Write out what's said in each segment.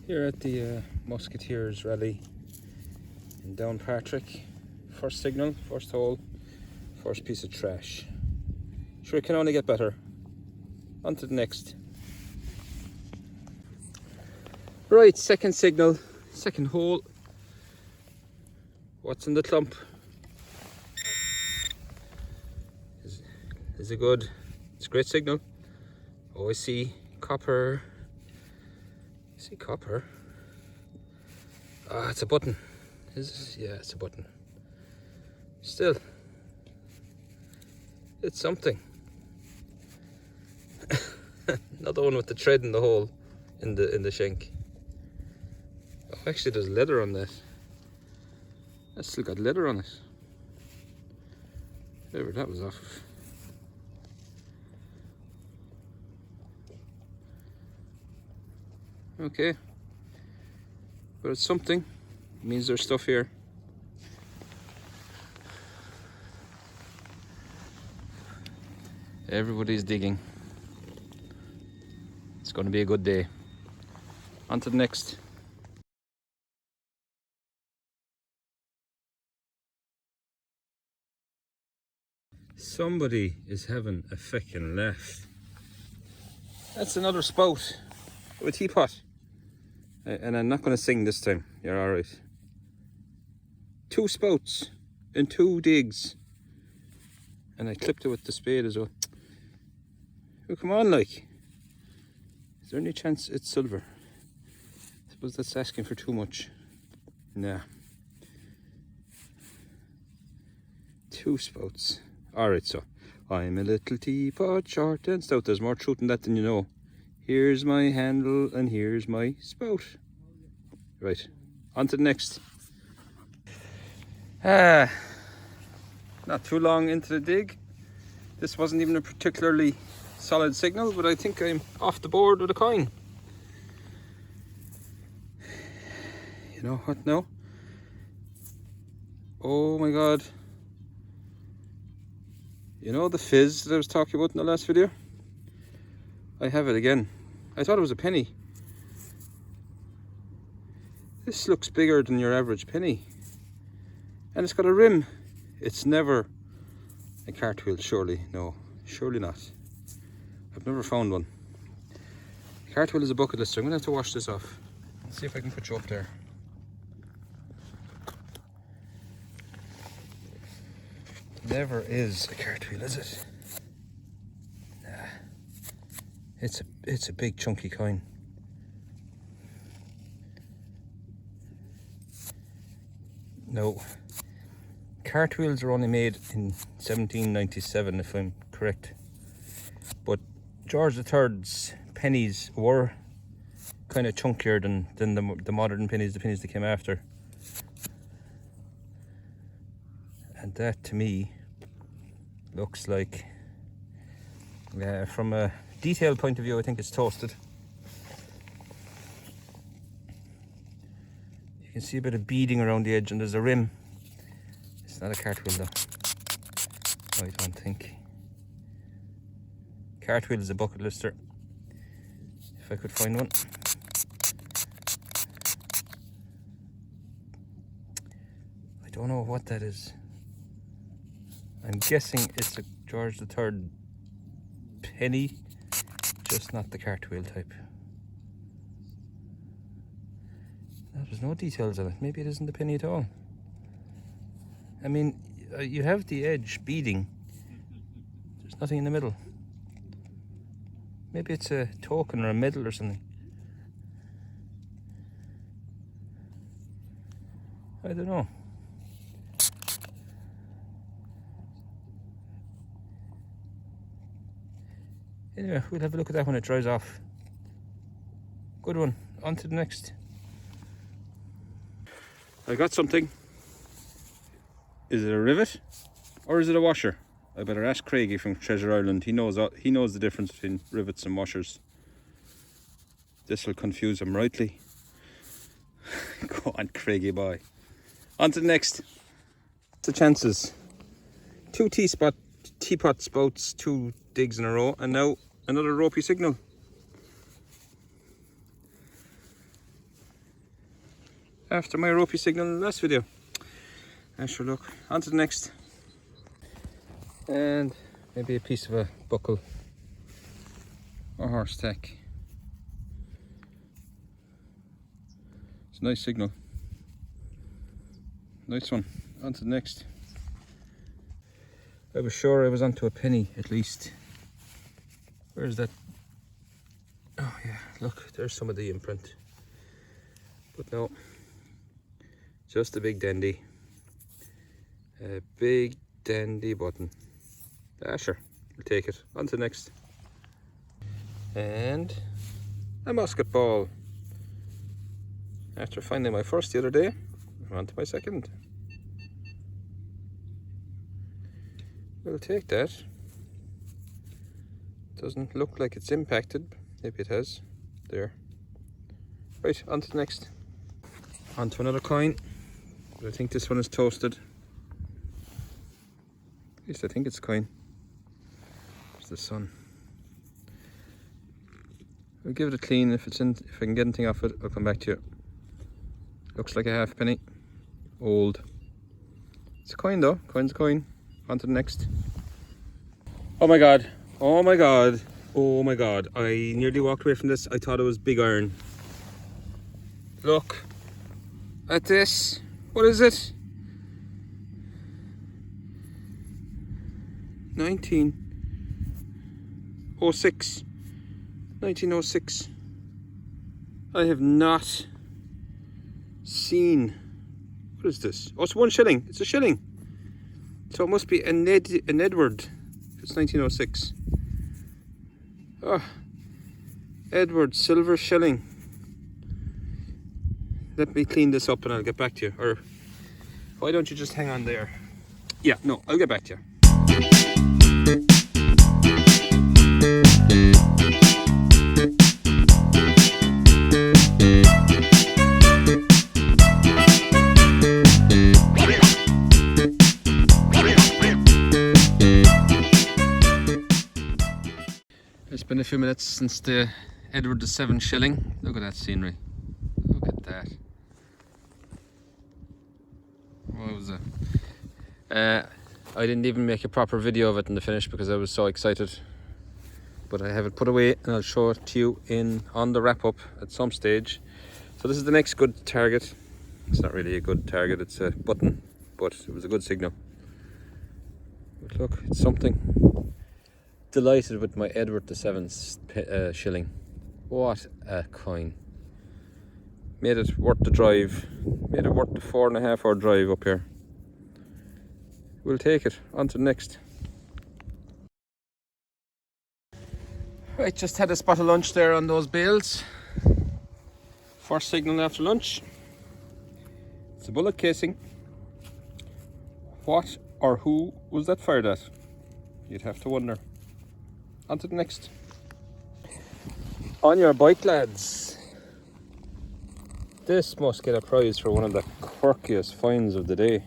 Here at the Musketeers rally in Downpatrick. First signal, first hole, first piece of trash. Sure, it can only get better. On to the next. Right, second signal, second hole. What's in the clump? Is it good? It's a great signal. Oh, I see copper. I see copper. Ah, it's a button. Is it? Yeah, it's a button. Still, it's something. Another one with the thread in the hole, in the shank. Oh, actually, there's leather on that. That's still got leather on it. Whatever that was off of. Okay, but it's something. It means there's stuff here. Everybody's digging. It's going to be a good day. On to the next. Somebody is having a feckin' laugh. That's another spout with a teapot. And I'm not going to sing this time. You're alright. 2 spouts in 2 digs. And I clipped it with the spade as well. Oh, come on, like. Is there any chance it's silver? I suppose that's asking for too much. Nah. 2 spouts. Alright, so. I'm a little teapot, short and stout. There's more truth in that than you know. Here's my handle and here's my spout. Right, on to the next. Not too long into the dig. This wasn't even a particularly solid signal, but I think I'm off the board with a coin. You know what now? Oh my god. You know the fizz that I was talking about in the last video? I have it again. I thought it was a penny. This looks bigger than your average penny. And it's got a rim. It's never a cartwheel, surely. No, surely not. I've never found one. A cartwheel is a bucket lister. I'm going to have to wash this off. Let's see if I can put you up there. Never is a cartwheel, is it? Nah. It's a big chunky coin. No. Cartwheels are only made in 1797, if I'm correct. But George III's pennies were kind of chunkier than the modern pennies, the pennies that came after. And that, to me, looks like, from a detail point of view, I think it's toasted. You can see a bit of beading around the edge, and there's a rim. It's not a cartwheel though, I don't think. Cartwheel is a bucket lister, if I could find one. I don't know what that is. I'm guessing it's a George III penny, just not the cartwheel type. No, there's no details on it. Maybe it isn't a penny at all. I mean, you have the edge beading. There's nothing in the middle. Maybe it's a token or a medal or something. I don't know. Anyway, we'll have a look at that when it dries off. Good one. On to the next. I got something. Is it a rivet or is it a washer? I better ask Craigie from Treasure Island. He knows the difference between rivets and washers. This will confuse him rightly. Go on, Craigie boy. On to the next. The chances. 2 teapot spouts, 2 digs in a row, and now another ropey signal. after my ropey signal in the last video. Sure, look, on to the next. And maybe a piece of a buckle or horse tack. It's a nice signal. Nice one. On to the next. I was sure I was onto a penny at least. Where's that? Oh yeah, look, there's some of the imprint. But no, just a big dandy. A big dandy button. Sure, we'll take it. On to the next. And a musket ball. After finding my first the other day, I'm on to my second. We'll take that. Doesn't look like it's impacted. Maybe it has. There. Right, on to the next. On to another coin. But I think this one is toasted. At least I think it's a coin. There's the sun. I'll give it a clean. If I can get anything off it, I'll come back to you. Looks like a half penny. Old. It's a coin though. Coin's a coin. On to the next. Oh my god. Oh my god. Oh my god. I nearly walked away from this. I thought it was big iron. Look at this. What is it? 1906. 1906. I have not seen. What is this? Oh, it's 1 shilling. It's a shilling. So it must be an Edward. If it's 1906. Oh, Edward silver shilling. Let me clean this up and I'll get back to you. Or why don't you just hang on there? Yeah, no, I'll get back to you. It's been a few minutes since the Edward VII shilling. Look at that scenery. Look at that. What was it? I didn't even make a proper video of it in the finish because I was so excited. But I have it put away and I'll show it to you on the wrap up at some stage. So this is the next good target. It's not really a good target, it's a button, but it was a good signal. But look, it's something. Delighted with my Edward VII shilling. What a coin. Made it worth the drive. Made it worth the 4.5 hour drive up here. We'll take it. On to the next. Right, just had a spot of lunch there on those bales. First signal after lunch. It's a bullet casing. What or who was that fired at? You'd have to wonder. On to the next. On your bike, lads. This must get a prize for one of the quirkiest finds of the day.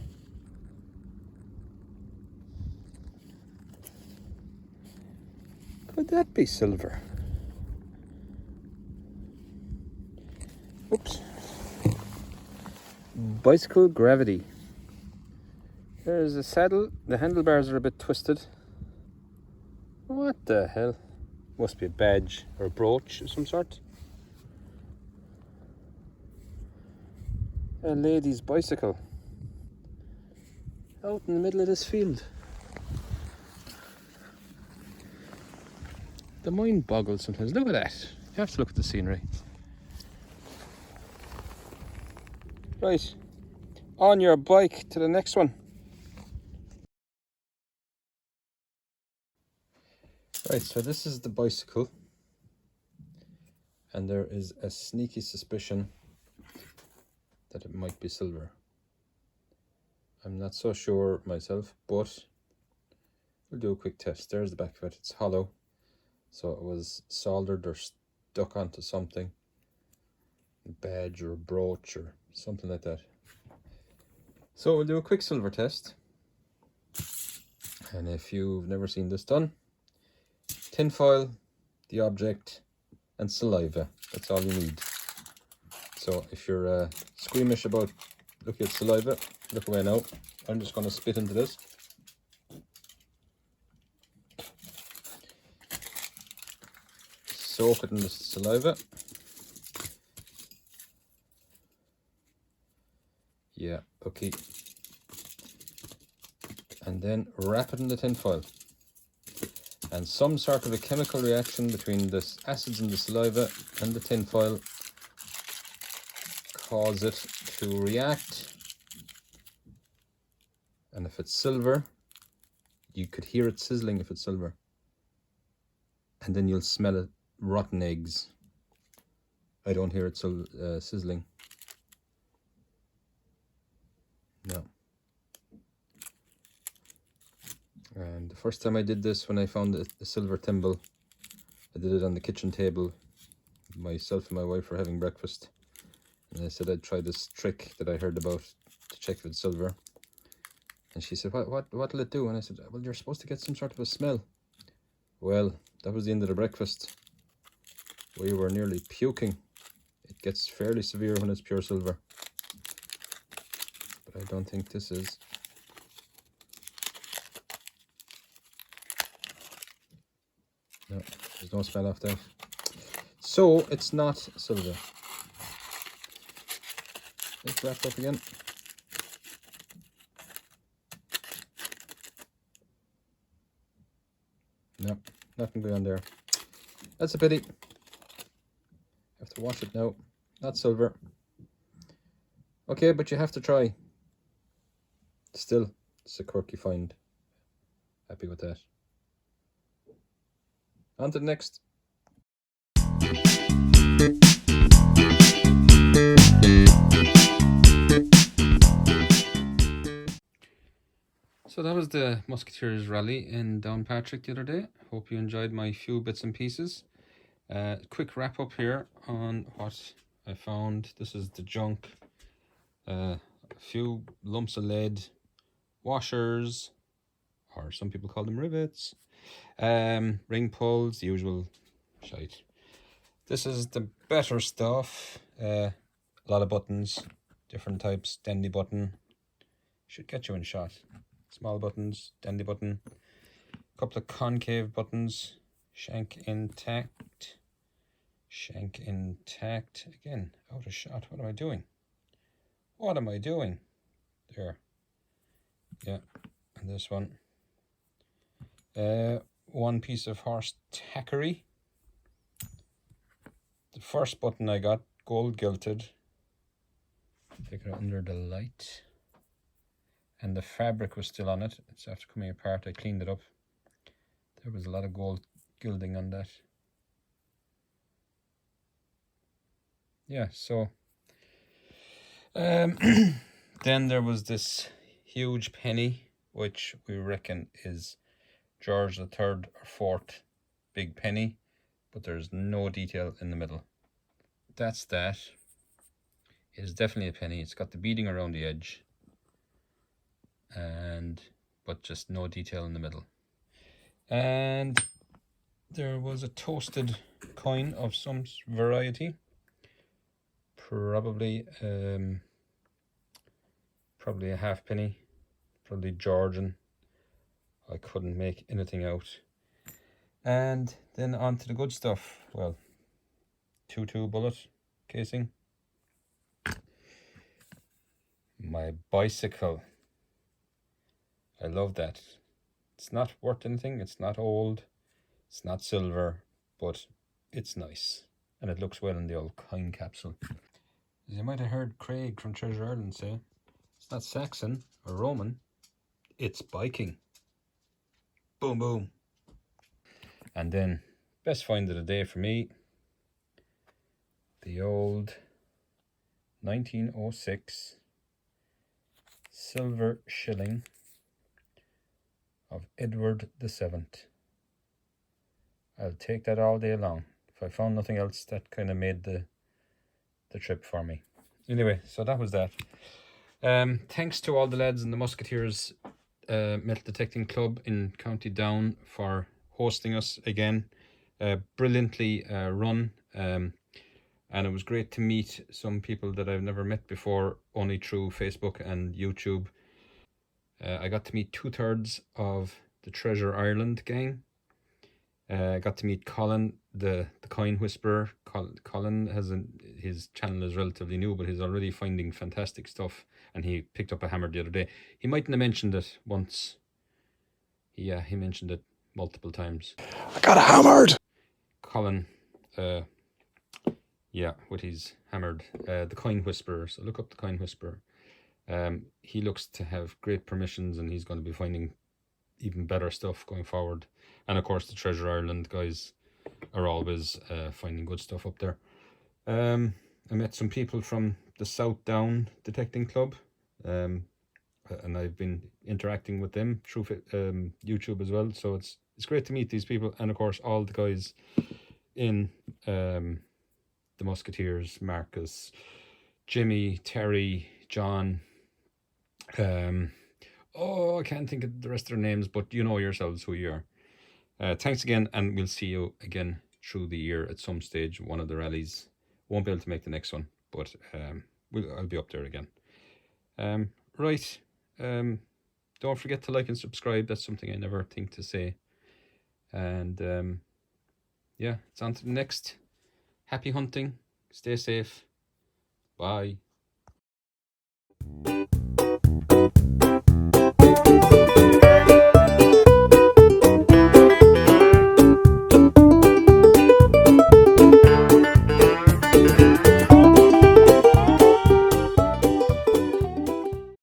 Could that be silver? Oops. Bicycle gravity. There's a saddle. The handlebars are a bit twisted. What the hell? Must be a badge or a brooch of some sort. A lady's bicycle. Out in the middle of this field. The mind boggles sometimes. Look at that. You have to look at the scenery. Right. On your bike to the next one. Right, so this is the bicycle. And there is a sneaky suspicion that it might be silver. I'm not so sure myself, but we'll do a quick test. There's the back of it. It's hollow. So it was soldered or stuck onto something. A badge or a brooch or something like that. So we'll do a quick silver test. And if you've never seen this done, tin foil, the object, and saliva. That's all you need. So if you're squeamish about looking at saliva, look away now. I'm just going to spit into this. Soak it in the saliva. Yeah, okay. And then wrap it in the tin foil. And some sort of a chemical reaction between the acids in the saliva and the tin foil cause it to react. And if it's silver, you could hear it sizzling if it's silver. And then you'll smell it, rotten eggs. I don't hear it sizzling. No. And the first time I did this, when I found a silver thimble, I did it on the kitchen table. Myself and my wife were having breakfast. And I said I'd try this trick that I heard about to check if it's silver. And she said, what'll it do? And I said, well, you're supposed to get some sort of a smell. Well, that was the end of the breakfast. We were nearly puking. It gets fairly severe when it's pure silver. But I don't think this is. No, there's no smell off that. So, it's not silver. It's wrapped up again. No, nothing going on there. That's a pity. Have to wash it now. Not silver. Okay, but you have to try. Still, it's a quirky find. Happy with that. On to the next. So that was the Musketeers rally in Downpatrick the other day. Hope you enjoyed my few bits and pieces. Quick wrap up here on what I found. This is the junk. A few lumps of lead, washers, or some people call them rivets, ring pulls, the usual shite. This is the better stuff. A lot of buttons, different types. Dandy button, should get you in shot. Small buttons, dandy button, a couple of concave buttons, shank intact, again, out of shot. What am I doing? There. Yeah, and this one. One piece of horse tackery. The first button I got gold gilded. Take it under the light. And the fabric was still on it. It's after coming apart. I cleaned it up. There was a lot of gold gilding on that. Yeah, so then there was this huge penny, which we reckon is George the Third or Fourth big penny, but there's no detail in the middle. That's that. It is definitely a penny. It's got the beading around the edge, but just no detail in the middle. And there was a toasted coin of some variety, probably a halfpenny, probably Georgian. I couldn't make anything out. And then on to the good stuff. Well, 2.2 bullet casing. My bicycle. I love that. It's not worth anything. It's not old. It's not silver, but it's nice. And it looks well in the old coin capsule. As you might have heard Craig from Treasure Island say, it's not Saxon or Roman. It's biking. Boom, boom. And then, best find of the day for me, the old 1906 silver shilling of Edward VII. I'll take that all day long. If I found nothing else, that kind of made the trip for me. Anyway, so that was that. Thanks to all the lads in the Musketeers Metal Detecting Club in County Down for hosting us again. Brilliantly run. And it was great to meet some people that I've never met before, only through Facebook and YouTube. I got to meet 2/3 of the Treasure Ireland gang. I got to meet Colin, the Coin Whisperer. Colin his channel is relatively new, but he's already finding fantastic stuff. And he picked up a hammer the other day. He mightn't have mentioned it once. Yeah, he mentioned it multiple times. I got hammered. Colin, yeah, what he's hammered. The Coin Whisperer. So look up the Coin Whisperer. He looks to have great permissions, and he's going to be finding even better stuff going forward. And of course, the Treasure Ireland guys are always finding good stuff up there. I met some people from the South Down Detecting Club, and I've been interacting with them through YouTube as well. So it's great to meet these people, and of course all the guys in the Musketeers, Marcus, Jimmy, Terry, John. Oh, I can't think of the rest of their names, but you know yourselves who you are. Thanks again, and we'll see you again through the year at some stage, one of the rallies. Won't be able to make the next one, but I'll be up there again. Right. Don't forget to like and subscribe. That's something I never think to say. And yeah, it's on to the next. Happy hunting. Stay safe. Bye.